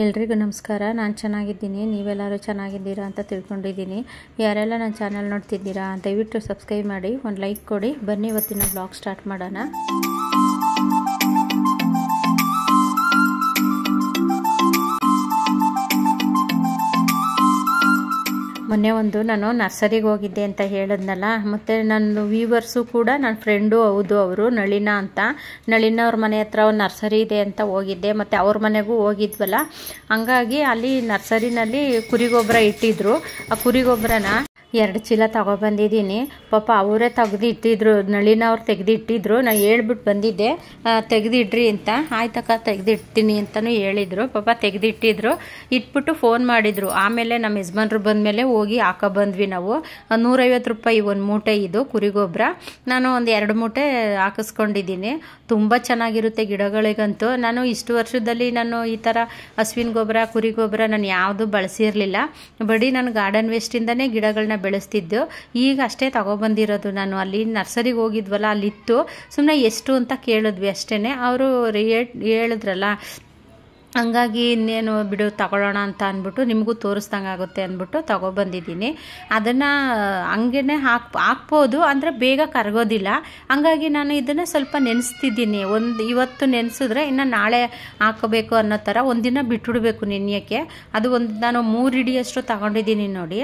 ಎಲ್ರಿಗೂ ನಮಸ್ಕಾರ. ನಾನು ಚೆನ್ನಾಗಿದ್ದೀನಿ, ನೀವೆಲ್ಲರೂ ಚೆನ್ನಾಗಿದ್ದೀರಾ ಅಂತ ತಿಳ್ಕೊಂಡಿದ್ದೀನಿ. ಯಾರೆಲ್ಲ ನನ್ನ ಚಾನಲ್ ನೋಡ್ತಿದ್ದೀರಾ ದಯವಿಟ್ಟು ಸಬ್ಸ್ಕ್ರೈಬ್ ಮಾಡಿ, ಒಂದು ಲೈಕ್ ಕೊಡಿ. ಬನ್ನಿ ಇವತ್ತಿನ ಬ್ಲಾಗ್ ಸ್ಟಾರ್ಟ್ ಮಾಡೋಣ. ಮೊನ್ನೆ ನಾನು ನರ್ಸರಿಗೆ ಹೋಗಿದ್ದೆ ಅಂತ ಹೇಳಿದ್ನಲ್ಲ, ಮತ್ತು ನನ್ನ ವ್ಯೂವರ್ಸು ಕೂಡ ನನ್ನ ಫ್ರೆಂಡು ಹೌದು, ಅವರು ನಳಿನಾ ಅಂತ. ನಳಿನಾ ಅವ್ರ ಮನೆ ಹತ್ರ ಒಂದು ನರ್ಸರಿ ಇದೆ ಅಂತ ಹೋಗಿದ್ದೆ, ಮತ್ತು ಅವ್ರ ಮನೆಗೂ ಹೋಗಿದ್ವಲ್ಲ, ಹಂಗಾಗಿ ಅಲ್ಲಿ ನರ್ಸರಿನಲ್ಲಿ ಕುರಿಗೊಬ್ಬರ ಇಟ್ಟಿದ್ರು. ಆ ಕುರಿಗೊಬ್ಬರನ 2 ಚೀಲ ತಗೊಬಂದಿದ್ದೀನಿ. ಪಾಪ ಅವರೇ ತೆಗೆದಿಟ್ಟಿದ್ರು, ನಳಿನಾ ಅವ್ರು ತೆಗೆದಿಟ್ಟಿದ್ರು. ನಾನು ಹೇಳ್ಬಿಟ್ಟು ಬಂದಿದ್ದೆ ತೆಗೆದಿಡ್ರಿ ಅಂತ. ಆಯ್ತಕ್ಕ ತೆಗೆದಿಡ್ತೀನಿ ಅಂತಲೂ ಹೇಳಿದರು. ಪಾಪ ತೆಗೆದಿಟ್ಟಿದ್ರು, ಇಟ್ಬಿಟ್ಟು ಫೋನ್ ಮಾಡಿದರು. ಆಮೇಲೆ ನಮ್ಮ ಯಜಮಾನ್ರು ಬಂದಮೇಲೆ ಹೋಗಿ ಬಂದ್ವಿ ನಾವು. 150 ರೂಪಾಯಿ ಒಂದು ಮೂಟೆ ಇದು ಕುರಿಗೊಬ್ಬರ. ನಾನು ಒಂದು 2 ಮೂಟೆ ಹಾಕಿಸ್ಕೊಂಡಿದ್ದೀನಿ. ತುಂಬ ಚೆನ್ನಾಗಿರುತ್ತೆ ಗಿಡಗಳಿಗಂತೂ. ನಾನು ಇಷ್ಟು ವರ್ಷದಲ್ಲಿ ನಾನು ಈ ಥರ ಹಸುವಿನ ಗೊಬ್ಬರ ಕುರಿ ಗೊಬ್ಬರ ನಾನು ಯಾವುದೂ ಬಳಸಿರಲಿಲ್ಲ. ಬರೀ ನಾನು ಗಾರ್ಡನ್ ವೇಸ್ಟಿಂದನೇ ಗಿಡಗಳನ್ನ ಬೆಳೆಸ್ತಿದ್ದು. ಈಗ ಅಷ್ಟೇ ತಗೊಬಂದಿರೋದು. ನಾನು ಅಲ್ಲಿ ನರ್ಸರಿಗೆ ಹೋಗಿದ್ವಲ್ಲ, ಅಲ್ಲಿತ್ತು. ಸುಮ್ಮನೆ ಎಷ್ಟು ಅಂತ ಕೇಳಿದ್ವಿ ಅಷ್ಟೇ. ಅವರು ರೇಟ್ ಹೇಳಿದ್ರಲ್ಲ, ಹಂಗಾಗಿ ಇನ್ನೇನು ಬಿಡು ತಗೊಳ್ಳೋಣ ಅಂತ ಅಂದ್ಬಿಟ್ಟು ನಿಮಗೂ ತೋರಿಸ್ದಂಗೆ ಆಗುತ್ತೆ ಅಂದ್ಬಿಟ್ಟು ತಗೊಬಂದಿದ್ದೀನಿ. ಅದನ್ನು ಹಂಗೇ ಹಾಕ್ಬೋದು, ಅಂದರೆ ಬೇಗ ಕರಗೋದಿಲ್ಲ. ಹಂಗಾಗಿ ನಾನು ಇದನ್ನು ಸ್ವಲ್ಪ ನೆನೆಸ್ತಿದ್ದೀನಿ. ಇವತ್ತು ನೆನೆಸಿದ್ರೆ ಇನ್ನು ನಾಳೆ ಹಾಕಬೇಕು ಅನ್ನೋ ಥರ ಒಂದಿನ ಬಿಟ್ಬಿಡ್ಬೇಕು ನೆನೆಯೋಕ್ಕೆ. ಅದು ನಾನು 3 ಹಿಡಿಯಷ್ಟು ತಗೊಂಡಿದ್ದೀನಿ ನೋಡಿ.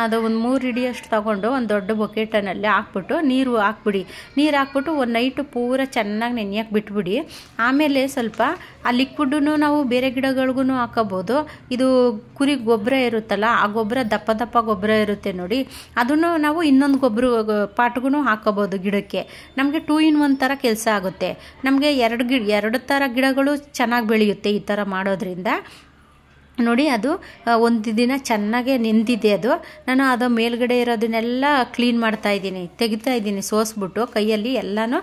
ಅದು ಒಂದು 3 ಹಿಡಿಯಷ್ಟು ತಗೊಂಡು ಒಂದು ದೊಡ್ಡ ಬೊಕೆಟನಲ್ಲಿ ಹಾಕ್ಬಿಟ್ಟು ನೀರು ಹಾಕ್ಬಿಟ್ಟು ಒಂದು ನೈಟು ಪೂರ ಚೆನ್ನಾಗಿ ನೆನೆಯೋಕ್ಕೆ ಬಿಟ್ಬಿಡಿ. ಆಮೇಲೆ ಸ್ವಲ್ಪ ಆ ಲಿಕ್ವಿಡನ್ನು ನಾವು ಬೇರೆ ಗಿಡಗಳಿಗೂ ಹಾಕೋಬೋದು. ಇದು ಕುರಿ ಗೊಬ್ಬರ ಇರುತ್ತಲ್ಲ, ಆ ಗೊಬ್ಬರ ದಪ್ಪ ಗೊಬ್ಬರ ಇರುತ್ತೆ ನೋಡಿ, ಅದನ್ನು ನಾವು ಇನ್ನೊಂದು ಗೊಬ್ಬರ ಪಾಟ್ಗೂ ಹಾಕೋಬೋದು ಗಿಡಕ್ಕೆ. ನಮಗೆ 2 in 1 ಥರ ಕೆಲಸ ಆಗುತ್ತೆ. ನಮಗೆ 2 ಥರ ಗಿಡಗಳು ಚೆನ್ನಾಗಿ ಬೆಳೆಯುತ್ತೆ ಈ ಥರ ಮಾಡೋದ್ರಿಂದ. ನೋಡಿ, ಅದು ಒಂದು ದಿನ ಚೆನ್ನಾಗೇ ನೆಂದಿದೆ. ನಾನು ಅದು ಮೇಲ್ಗಡೆ ಇರೋದನ್ನೆಲ್ಲ ಕ್ಲೀನ್ ತೆಗಿತಾ ಇದ್ದೀನಿ ಸೋಸ್ಬಿಟ್ಟು ಕೈಯಲ್ಲಿ ಎಲ್ಲನೂ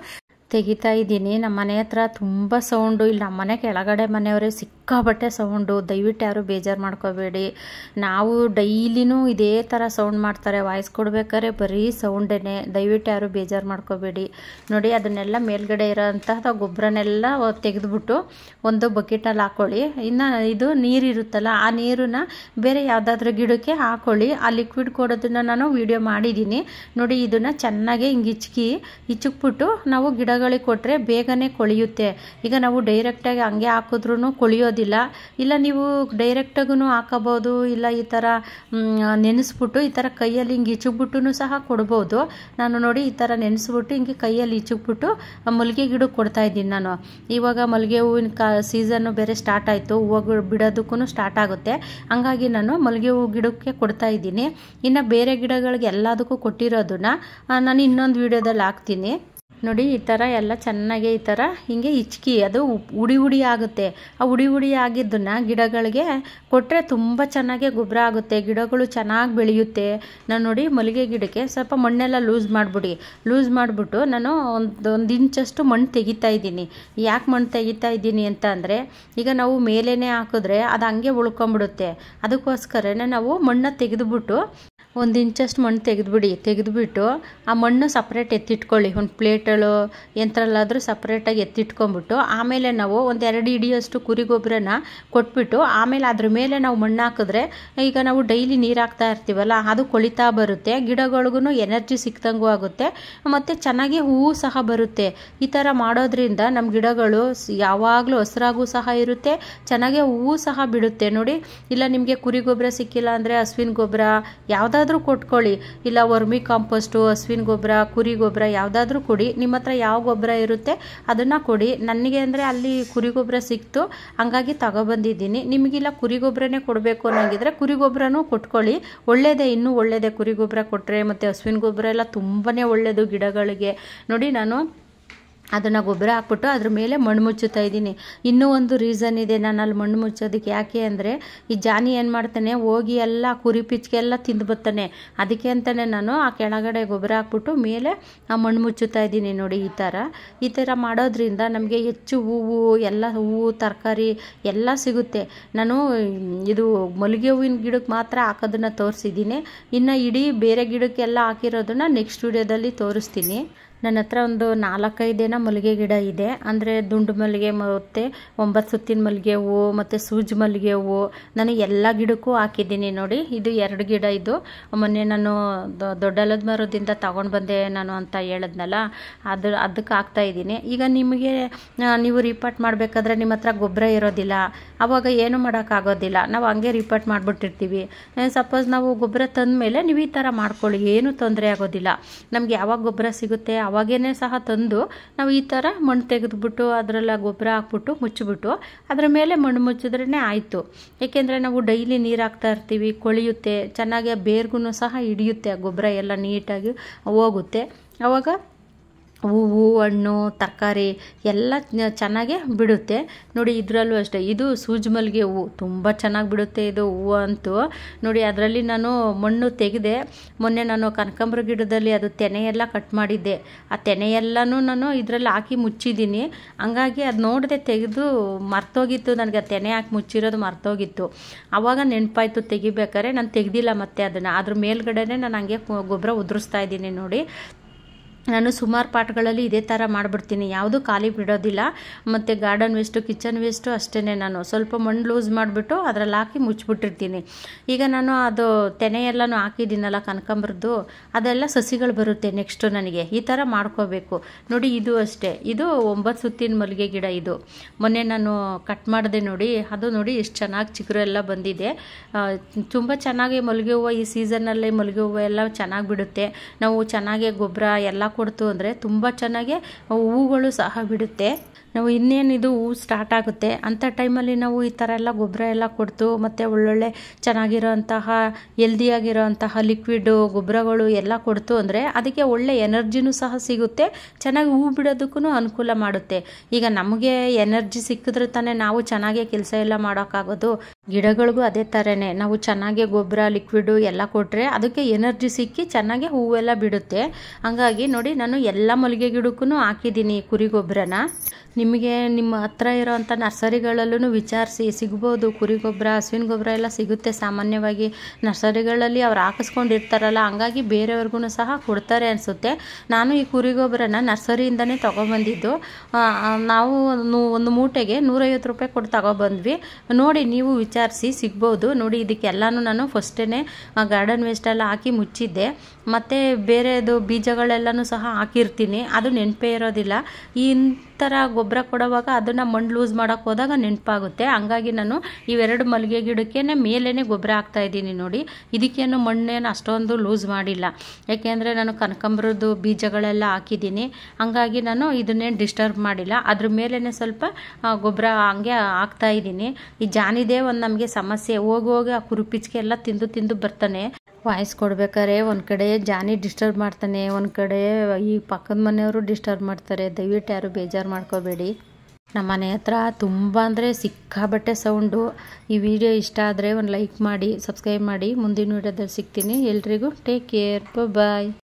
ತೆಗಿತಾ ಇದ್ದೀನಿ. ನಮ್ಮ ಮನೆ ಹತ್ರ ತುಂಬ ಸೌಂಡು. ಇಲ್ಲಿ ನಮ್ಮ ಮನೆ ಕೆಳಗಡೆ ಮನೆಯವರೇ ಸಿಕ್ಕಾಬಟ್ಟೆ ಸೌಂಡು. ದಯವಿಟ್ಟು ಯಾರು ಬೇಜಾರು ಮಾಡ್ಕೋಬೇಡಿ. ನಾವು ಡೈಲಿನೂ ಇದೇ ಥರ ಸೌಂಡ್ ಮಾಡ್ತಾರೆ, ವಾಯ್ಸ್ ಕೊಡ್ಬೇಕಾದ್ರೆ ಬರೀ ಸೌಂಡೇ. ದಯವಿಟ್ಟು ಯಾರು ಬೇಜಾರು ಮಾಡ್ಕೋಬೇಡಿ. ನೋಡಿ, ಅದನ್ನೆಲ್ಲ ಮೇಲ್ಗಡೆ ಇರೋಂತಹ ಗೊಬ್ಬರನೆಲ್ಲ ತೆಗೆದುಬಿಟ್ಟು ಒಂದು ಬಕೆಟಲ್ಲಿ ಹಾಕ್ಕೊಳ್ಳಿ. ಇನ್ನು ಇದು ನೀರಿರುತ್ತಲ್ಲ, ಆ ನೀರನ್ನ ಬೇರೆ ಯಾವುದಾದ್ರೂ ಗಿಡಕ್ಕೆ ಹಾಕ್ಕೊಳ್ಳಿ. ಆ ಲಿಕ್ವಿಡ್ ಕೊಡೋದನ್ನು ನಾನು ವಿಡಿಯೋ ಮಾಡಿದ್ದೀನಿ ನೋಡಿ. ಇದನ್ನು ಚೆನ್ನಾಗಿ ಹಿಂಗೆ ಇಚ್ಚಕ್ಬಿಟ್ಟು ನಾವು ಗಿಡಗಳಿಗೆ ಕೊಟ್ಟರೆ ಬೇಗನೆ ಕೊಳೆಯುತ್ತೆ. ಈಗ ನಾವು ಡೈರೆಕ್ಟಾಗಿ ಹಂಗೆ ಹಾಕಿದ್ರೂ ಕೊಳೆಯೋದಿಲ್ಲ. ಇಲ್ಲ ನೀವು ಡೈರೆಕ್ಟಾಗೂ ಹಾಕೋಬೋದು, ಇಲ್ಲ ಈ ಥರ ನೆನೆಸ್ಬಿಟ್ಟು ಈ ಥರ ಕೈಯಲ್ಲಿ ಹಿಂಗೆ ಇಚ್ಚಕ್ಬಿಟ್ಟು ಸಹ ಕೊಡ್ಬೋದು. ನಾನು ನೋಡಿ ಈ ಥರ ನೆನೆಸ್ಬಿಟ್ಟು ಹಿಂಗೆ ಕೈಯಲ್ಲಿ ಇಚ್ಚಕ್ಬಿಟ್ಟು ಮಲ್ಲಿಗೆ ಗಿಡಕ್ಕೆ ಕೊಡ್ತಾ ಇದ್ದೀನಿ ನಾನು. ಇವಾಗ ಮಲ್ಲಿಗೆ ಹೂವಿನ ಸೀಸನ್ನು ಬೇರೆ ಸ್ಟಾರ್ಟ್ ಆಯಿತು, ಹೂವು ಬಿಡೋದಕ್ಕೂ ಸ್ಟಾರ್ಟ್ ಆಗುತ್ತೆ. ಹಂಗಾಗಿ ನಾನು ಮಲ್ಲಿಗೆ ಹೂವು ಗಿಡಕ್ಕೆ ಕೊಡ್ತಾ ಇದ್ದೀನಿ. ಇನ್ನು ಬೇರೆ ಗಿಡಗಳಿಗೆ ಎಲ್ಲದಕ್ಕೂ ಕೊಟ್ಟಿರೋದನ್ನ ನಾನು ಇನ್ನೊಂದು ವಿಡಿಯೋದಲ್ಲಿ ಹಾಕ್ತೀನಿ ನೋಡಿ. ಈ ಥರ ಎಲ್ಲ ಚೆನ್ನಾಗಿ ಈ ಥರ ಹಿಂಗೆ ಅದು ಹುಡಿ ಆಗುತ್ತೆ. ಆ ಹುಡಿ ಆಗಿದ್ದನ್ನ ಗಿಡಗಳಿಗೆ ಕೊಟ್ಟರೆ ತುಂಬ ಚೆನ್ನಾಗಿ ಗೊಬ್ಬರ ಆಗುತ್ತೆ, ಗಿಡಗಳು ಚೆನ್ನಾಗಿ ಬೆಳೆಯುತ್ತೆ. ನಾನು ನೋಡಿ ಮಲ್ಲಿಗೆ ಗಿಡಕ್ಕೆ ಸ್ವಲ್ಪ ಮಣ್ಣೆಲ್ಲ ಲೂಸ್ ಮಾಡಿಬಿಟ್ಟು ನಾನು ಒಂದು ಇಂಚಷ್ಟು ಮಣ್ಣು ತೆಗಿತಾ ಇದ್ದೀನಿ. ಯಾಕೆ ಮಣ್ಣು ತೆಗಿತಾ ಇದ್ದೀನಿ ಅಂತ ಅಂದರೆ, ಈಗ ನಾವು ಮೇಲೇನೆ ಹಾಕಿದ್ರೆ ಅದು ಹಂಗೆ ಉಳ್ಕೊಂಬಿಡುತ್ತೆ. ಅದಕ್ಕೋಸ್ಕರನೇ ನಾವು ಮಣ್ಣು ತೆಗೆದುಬಿಟ್ಟು 1 ಇಂಚಷ್ಟು ಮಣ್ಣು ತೆಗೆದುಬಿಟ್ಟು ಆ ಮಣ್ಣು ಸಪ್ರೇಟ್ ಎತ್ತಿಟ್ಕೊಳ್ಳಿ. ಒಂದು ಪ್ಲೇಟಲ್ಲೋ ಎಂಥರಲ್ಲಾದರೂ ಸಪ್ರೇಟಾಗಿ ಎತ್ತಿಟ್ಕೊಂಡ್ಬಿಟ್ಟು ಆಮೇಲೆ ನಾವು ಒಂದು 2 ಹಿಡಿಯಷ್ಟು ಕುರಿ ಗೊಬ್ಬರನ ಕೊಟ್ಬಿಟ್ಟು ಆಮೇಲೆ ಅದ್ರ ಮೇಲೆ ನಾವು ಮಣ್ಣು ಹಾಕಿದ್ರೆ, ಈಗ ನಾವು ಡೈಲಿ ನೀರು ಹಾಕ್ತಾ ಇರ್ತೀವಲ್ಲ, ಅದು ಕೊಳಿತಾ ಬರುತ್ತೆ. ಗಿಡಗಳಿಗೂ ಎನರ್ಜಿ ಸಿಕ್ದಂಗೂ ಆಗುತ್ತೆ, ಮತ್ತು ಚೆನ್ನಾಗಿ ಹೂವು ಸಹ ಬರುತ್ತೆ. ಈ ಥರ ಮಾಡೋದ್ರಿಂದ ನಮ್ಮ ಗಿಡಗಳು ಯಾವಾಗಲೂ ಹಸಿರಾಗೂ ಸಹ ಇರುತ್ತೆ, ಚೆನ್ನಾಗೇ ಹೂವು ಸಹ ಬಿಡುತ್ತೆ ನೋಡಿ. ಇಲ್ಲ ನಿಮಗೆ ಕುರಿ ಗೊಬ್ಬರ ಸಿಕ್ಕಿಲ್ಲ ಅಂದರೆ ಹಸುವಿನ ಗೊಬ್ಬರ ಯಾವುದಾದ್ರೂ ಕೊಟ್ಕೊಳ್ಳಿ. ಇಲ್ಲ ವರ್ಮಿ ಕಾಂಪೋಸ್ಟು, ಹಸುವಿನ ಗೊಬ್ಬರ, ಕುರಿ ಗೊಬ್ಬರ ಯಾವುದಾದ್ರೂ ಕೊಡಿ. ನಿಮ್ಮ ಹತ್ರ ಯಾವ ಗೊಬ್ಬರ ಇರುತ್ತೆ ಅದನ್ನು ಕೊಡಿ. ನನಗೆ ಅಂದರೆ ಅಲ್ಲಿ ಕುರಿ ಗೊಬ್ಬರ ಸಿಕ್ತು, ಹಂಗಾಗಿ ತಗೊಬಂದಿದ್ದೀನಿ. ನಿಮಗಿಲ್ಲ ಕುರಿ ಗೊಬ್ಬರನೇ ಕೊಡಬೇಕು ಅನ್ನೋಂಗಿದ್ರೆ ಕುರಿ ಗೊಬ್ಬರನೂ ಕೊಟ್ಕೊಳ್ಳಿ. ಒಳ್ಳೆಯದೇ, ಇನ್ನೂ ಒಳ್ಳೆಯದೇ ಕುರಿ ಗೊಬ್ಬರ ಕೊಟ್ಟರೆ. ಮತ್ತು ಹಸುವಿನ ಗೊಬ್ಬರ ಎಲ್ಲ ತುಂಬಾ ಒಳ್ಳೆಯದು ಗಿಡಗಳಿಗೆ ನೋಡಿ. ನಾನು ಅದನ್ನು ಗೊಬ್ಬರ ಹಾಕ್ಬಿಟ್ಟು ಅದ್ರ ಮೇಲೆ ಮಣ್ಣು ಮುಚ್ಚುತ್ತಾ ಇದ್ದೀನಿ. ಇನ್ನೂ ಒಂದು ರೀಸನ್ ಇದೆ ನಾನು ಅಲ್ಲಿ ಮಣ್ಣು ಮುಚ್ಚೋದಕ್ಕೆ. ಯಾಕೆ ಅಂದರೆ, ಈ ಜಾನಿ ಏನು ಮಾಡ್ತಾನೆ, ಹೋಗಿ ಎಲ್ಲ ಕುರಿ ಪಿಚ್ಕೆ ಎಲ್ಲ ತಿಂದು ಬರ್ತಾನೆ. ಅದಕ್ಕೆ ಅಂತಲೇ ನಾನು ಆ ಕೆಳಗಡೆ ಗೊಬ್ಬರ ಹಾಕ್ಬಿಟ್ಟು ಮೇಲೆ ಆ ಮಣ್ಣು ಮುಚ್ಚುತ್ತಾ ಇದ್ದೀನಿ ನೋಡಿ. ಈ ಥರ ಮಾಡೋದ್ರಿಂದ ನಮಗೆ ಹೆಚ್ಚು ಹೂವು ತರಕಾರಿ ಎಲ್ಲ ಸಿಗುತ್ತೆ. ನಾನು ಇದು ಮಲ್ಲಿಗೆ ಹೂವಿನ ಗಿಡಕ್ಕೆ ಮಾತ್ರ ಹಾಕೋದನ್ನು ತೋರಿಸಿದ್ದೀನಿ. ಇನ್ನು ಇಡೀ ಬೇರೆ ಗಿಡಕ್ಕೆಲ್ಲ ಹಾಕಿರೋದನ್ನು ನೆಕ್ಸ್ಟ್ ವಿಡಿಯೋದಲ್ಲಿ ತೋರಿಸ್ತೀನಿ. ನನ್ನ ಹತ್ರ ಒಂದು 4-5 ಮಲ್ಲಿಗೆ ಗಿಡ ಇದೆ. ಅಂದರೆ ದುಂಡು ಮಲ್ಲಿಗೆ ಮತ್ತು 9 ಸುತ್ತಿನ ಮಲ್ಲಿಗೆ ಹೂವು ಮತ್ತು ಸೂಜಿ ಮಲ್ಲಿಗೆ ಹೂವು ನಾನು ಎಲ್ಲ ಗಿಡಕ್ಕೂ ಹಾಕಿದ್ದೀನಿ ನೋಡಿ. ಇದು 2 ಗಿಡ. ಇದು ಮೊನ್ನೆ ನಾನು ದೊಡ್ಡಲದ ಮರದಿಂದ ತಗೊಂಡು ಬಂದೆ ನಾನು ಅಂತ ಹೇಳಿದ್ನಲ್ಲ, ಅದಕ್ಕೆ ಹಾಕ್ತಾಯಿದ್ದೀನಿ. ಈಗ ನಿಮಗೆ ನೀವು ರಿಪೋರ್ಟ್ ಮಾಡಬೇಕಾದ್ರೆ ನಿಮ್ಮ ಹತ್ರ ಗೊಬ್ಬರ ಇರೋದಿಲ್ಲ, ಆವಾಗ ಏನು ಮಾಡೋಕ್ಕಾಗೋದಿಲ್ಲ. ನಾವು ಹಂಗೆ ರಿಪೋರ್ಟ್ ಮಾಡಿಬಿಟ್ಟಿರ್ತೀವಿ. ಸಪೋಸ್ ನಾವು ಗೊಬ್ಬರ ತಂದ ಮೇಲೆ ನೀವು ಈ ಥರ ಮಾಡ್ಕೊಳ್ಳಿ, ಏನೂ ತೊಂದರೆ ಆಗೋದಿಲ್ಲ. ನಮ್ಗೆ ಯಾವಾಗ ಗೊಬ್ಬರ ಸಿಗುತ್ತೆ ಅವಾಗೇನೆ ಸಹ ತಂದು ನಾವು ಈ ಥರ ಮಣ್ಣು ತೆಗೆದುಬಿಟ್ಟು ಅದರೆಲ್ಲ ಗೊಬ್ಬರ ಹಾಕ್ಬಿಟ್ಟು ಮುಚ್ಚಿಬಿಟ್ಟು ಅದರ ಮೇಲೆ ಮಣ್ಣು ಮುಚ್ಚಿದ್ರೇ ಆಯಿತು. ಏಕೆಂದರೆ ನಾವು ಡೈಲಿ ನೀರು ಹಾಕ್ತಾ ಇರ್ತೀವಿ, ಕೊಳೆಯುತ್ತೆ, ಚೆನ್ನಾಗಿ ಬೇರ್ಗೂ ಸಹ ಹಿಡಿಯುತ್ತೆ, ಗೊಬ್ಬರ ಎಲ್ಲ ನೀಟಾಗಿ ಹೋಗುತ್ತೆ. ಆವಾಗ ಹೂವು ಹಣ್ಣು ತರಕಾರಿ ಎಲ್ಲ ಚೆನ್ನಾಗೇ ಬಿಡುತ್ತೆ ನೋಡಿ. ಇದರಲ್ಲೂ ಅಷ್ಟೇ, ಇದು ಸೂಜಿ ಮಲ್ಲಿಗೆ ಹೂವು ತುಂಬ ಚೆನ್ನಾಗಿ ಬಿಡುತ್ತೆ ಇದು ಹೂವು ಅಂತೂ ನೋಡಿ. ಅದರಲ್ಲಿ ನಾನು ಮಣ್ಣು ತೆಗೆದೆ. ಮೊನ್ನೆ ನಾನು ಕನಕಾಂಬರ ಗಿಡದಲ್ಲಿ ಅದು ತೆನೆ ಎಲ್ಲ ಕಟ್ ಮಾಡಿದ್ದೆ, ಆ ತೆನೆ ಎಲ್ಲನೂ ನಾನು ಇದರಲ್ಲಿ ಹಾಕಿ ಮುಚ್ಚಿದ್ದೀನಿ. ಹಂಗಾಗಿ ಅದು ನೋಡದೆ ತೆಗೆದು ಮರ್ತೋಗಿತ್ತು, ನನಗೆ ಆ ತೆನೆ ಹಾಕಿ ಮುಚ್ಚಿರೋದು ಮರ್ತೋಗಿತ್ತು. ಆವಾಗ ನೆನಪಾಯ್ತು ತೆಗಿಬೇಕಾದ್ರೆ, ನಾನು ತೆಗೆದಿಲ್ಲ ಮತ್ತೆ ಅದನ್ನು. ಅದ್ರ ಮೇಲ್ಗಡೆನೇ ನಾನು ಹಂಗೆ ಗೊಬ್ಬರ ಉದುರಿಸ್ತಾ ಇದ್ದೀನಿ ನೋಡಿ. ನಾನು ಸುಮಾರು ಪಾಟ್ಗಳಲ್ಲಿ ಇದೇ ಥರ ಮಾಡಿಬಿಡ್ತೀನಿ, ಯಾವುದೂ ಖಾಲಿ ಬಿಡೋದಿಲ್ಲ. ಮತ್ತು ಗಾರ್ಡನ್ ವೇಸ್ಟು ಕಿಚನ್ ವೇಸ್ಟು ಅಷ್ಟೇ, ನಾನು ಸ್ವಲ್ಪ ಮಣ್ಣು ಲೂಸ್ ಮಾಡಿಬಿಟ್ಟು ಅದರಲ್ಲಿ ಹಾಕಿ ಮುಚ್ಚಿಬಿಟ್ಟಿರ್ತೀನಿ. ಈಗ ನಾನು ಅದು ತೆನೆ ಎಲ್ಲನೂ ಹಾಕಿದ್ದೀನಲ್ಲ ಕನಕಾಂಬರದ್ದು, ಅದೆಲ್ಲ ಸಸಿಗಳು ಬರುತ್ತೆ ನೆಕ್ಸ್ಟು ನನಗೆ. ಈ ಥರ ಮಾಡ್ಕೋಬೇಕು ನೋಡಿ. ಇದು ಅಷ್ಟೇ, ಇದು 9 ಸುತ್ತಿನ ಮಲ್ಲಿಗೆ ಗಿಡ. ಇದು ಮೊನ್ನೆ ನಾನು ಕಟ್ ಮಾಡಿದೆ ನೋಡಿ, ಅದು ನೋಡಿ ಎಷ್ಟು ಚೆನ್ನಾಗಿ ಚಿಗುರು ಎಲ್ಲ ಬಂದಿದೆ. ತುಂಬ ಚೆನ್ನಾಗಿ ಮಲ್ಲಿಗೆ ಹೂವು ಈ ಸೀಸನ್ನಲ್ಲಿ ಮಲ್ಲಿಗೆ ಹೂವು ಎಲ್ಲ ಚೆನ್ನಾಗಿ ಬಿಡುತ್ತೆ. ನಾವು ಚೆನ್ನಾಗಿ ಗೊಬ್ಬರ ಎಲ್ಲ ಕೊಡ್ತು ಅಂದರೆ ತುಂಬ ಚೆನ್ನಾಗಿ ಹೂಗಳು ಸಹ ಬಿಡುತ್ತೆ. ನಾವು ಇನ್ನೇನಿದು ಹೂವು ಸ್ಟಾರ್ಟ್ ಆಗುತ್ತೆ ಅಂಥ ಟೈಮಲ್ಲಿ ನಾವು ಈ ಥರ ಎಲ್ಲ ಗೊಬ್ಬರ ಎಲ್ಲ ಕೊಡ್ತು ಮತ್ತು ಒಳ್ಳೊಳ್ಳೆ ಚೆನ್ನಾಗಿರೋಂತಹ ಹೆಲ್ದಿಯಾಗಿರೋಂತಹ ಲಿಕ್ವಿಡು ಗೊಬ್ಬರಗಳು ಎಲ್ಲ ಕೊಡ್ತು ಅಂದರೆ ಅದಕ್ಕೆ ಒಳ್ಳೆ ಎನರ್ಜಿನೂ ಸಹ ಸಿಗುತ್ತೆ, ಚೆನ್ನಾಗಿ ಹೂವು ಬಿಡೋದಕ್ಕೂ ಅನುಕೂಲ ಮಾಡುತ್ತೆ. ಈಗ ನಮಗೆ ಎನರ್ಜಿ ಸಿಕ್ಕಿದ್ರೆ ತಾನೇ ನಾವು ಚೆನ್ನಾಗಿ ಕೆಲಸ ಎಲ್ಲ ಮಾಡೋಕ್ಕಾಗೋದು. ಗಿಡಗಳಿಗೂ ಅದೇ ಥರನೇ, ನಾವು ಚೆನ್ನಾಗಿ ಗೊಬ್ಬರ ಲಿಕ್ವಿಡು ಎಲ್ಲ ಕೊಟ್ಟರೆ ಅದಕ್ಕೆ ಎನರ್ಜಿ ಸಿಕ್ಕಿ ಚೆನ್ನಾಗಿ ಹೂವೆಲ್ಲ ಬಿಡುತ್ತೆ. ಹಂಗಾಗಿ ನೋಡಿ ನಾನು ಎಲ್ಲ ಮಲ್ಲಿಗೆ ಗಿಡಕ್ಕೂ ಹಾಕಿದ್ದೀನಿ ಕುರಿ ಗೊಬ್ಬರನ. ನಿಮಗೆ ನಿಮ್ಮ ಹತ್ರ ಇರೋವಂಥ ನರ್ಸರಿಗಳಲ್ಲೂ ವಿಚಾರಿಸಿ ಸಿಗ್ಬೋದು. ಕುರಿ ಗೊಬ್ಬರ ಹಸುವಿನ ಗೊಬ್ಬರ ಎಲ್ಲ ಸಿಗುತ್ತೆ ಸಾಮಾನ್ಯವಾಗಿ ನರ್ಸರಿಗಳಲ್ಲಿ, ಅವ್ರು ಹಾಕಿಸ್ಕೊಂಡಿರ್ತಾರಲ್ಲ, ಹಂಗಾಗಿ ಬೇರೆಯವ್ರಿಗೂ ಸಹ ಕೊಡ್ತಾರೆ ಅನಿಸುತ್ತೆ. ನಾನು ಈ ಕುರಿ ಗೊಬ್ಬರನ ನರ್ಸರಿಯಿಂದನೇ ತೊಗೊಬಂದಿದ್ದು. ನಾವು ಒಂದು ಮೂಟೆಗೆ 150 ರೂಪಾಯಿ ಕೊಟ್ಟು ತಗೊಬಂದ್ವಿ ನೋಡಿ. ನೀವು ವಿಚಾರಿಸಿ ಸಿಗ್ಬೋದು ನೋಡಿ. ಇದಕ್ಕೆಲ್ಲನೂ ನಾನು ಫಸ್ಟೇ ಗಾರ್ಡನ್ ವೇಸ್ಟೆಲ್ಲ ಹಾಕಿ ಮುಚ್ಚಿದ್ದೆ, ಮತ್ತು ಬೇರೆದು ಬೀಜಗಳೆಲ್ಲನೂ ಸಹ ಹಾಕಿರ್ತೀನಿ, ಅದು ನೆನಪೇ ಇರೋದಿಲ್ಲ. ಈ ಥರ ಗೊಬ್ಬರ ಕೊಡುವಾಗ ಅದನ್ನು ಮಣ್ಣು ಲೂಸ್ ಮಾಡೋಕ್ಕೆ ಹೋದಾಗ ನೆನಪಾಗುತ್ತೆ. ಹಂಗಾಗಿ ನಾನು ಇವೆರಡು ಮಲ್ಲಿಗೆ ಗಿಡಕ್ಕೆ ಮೇಲೇ ಗೊಬ್ಬರ ಹಾಕ್ತಾಯಿದ್ದೀನಿ ನೋಡಿ. ಇದಕ್ಕೇನು ಮಣ್ಣೇನು ಅಷ್ಟೊಂದು ಲೂಸ್ ಮಾಡಿಲ್ಲ, ಯಾಕೆಂದರೆ ನಾನು ಕನಕಾಂಬರದ್ದು ಬೀಜಗಳೆಲ್ಲ ಹಾಕಿದ್ದೀನಿ. ಹಂಗಾಗಿ ನಾನು ಇದನ್ನೇನು ಡಿಸ್ಟರ್ಬ್ ಮಾಡಿಲ್ಲ. ಅದ್ರ ಮೇಲೇ ಸ್ವಲ್ಪ ಗೊಬ್ಬರ ಹಂಗೆ ಹಾಕ್ತಾಯಿದ್ದೀನಿ. ಈ ಜಾನಿದೆ ಒಂದು ನಮಗೆ ಸಮಸ್ಯೆ, ಹೋಗಿ ಆ ಕುರುಪಿಚ್ಕೆ ಎಲ್ಲ ತಿಂದು ಬರ್ತಾನೆ. ವಾಯ್ಸ್ ಕೊಡ್ಬೇಕಾದ್ರೆ ಒಂದು ಕಡೆ ಜಾನಿ ಡಿಸ್ಟರ್ಬ್ ಮಾಡ್ತಾನೆ, ಒಂದು ಕಡೆ ಈ ಪಕ್ಕದ ಮನೆಯವರು ಡಿಸ್ಟರ್ಬ್ ಮಾಡ್ತಾರೆ. ದಯವಿಟ್ಟು ಯಾರು ಬೇಜಾರು ಮಾಡ್ಕೋಬೇಡಿ. ನಮ್ಮ ಮನೆ ಹತ್ರ ತುಂಬ ಅಂದರೆ ಸಿಕ್ಕಾಬಟ್ಟೆ ಸೌಂಡು. ಈ ವಿಡಿಯೋ ಇಷ್ಟ ಆದರೆ ಒಂದು ಲೈಕ್ ಮಾಡಿ, ಸಬ್ಸ್ಕ್ರೈಬ್ ಮಾಡಿ. ಮುಂದಿನ ವಿಡಿಯೋದಲ್ಲಿ ಸಿಗ್ತೀನಿ. ಎಲ್ರಿಗೂ ಟೇಕ್ ಕೇರ್, ಬಾಯ್.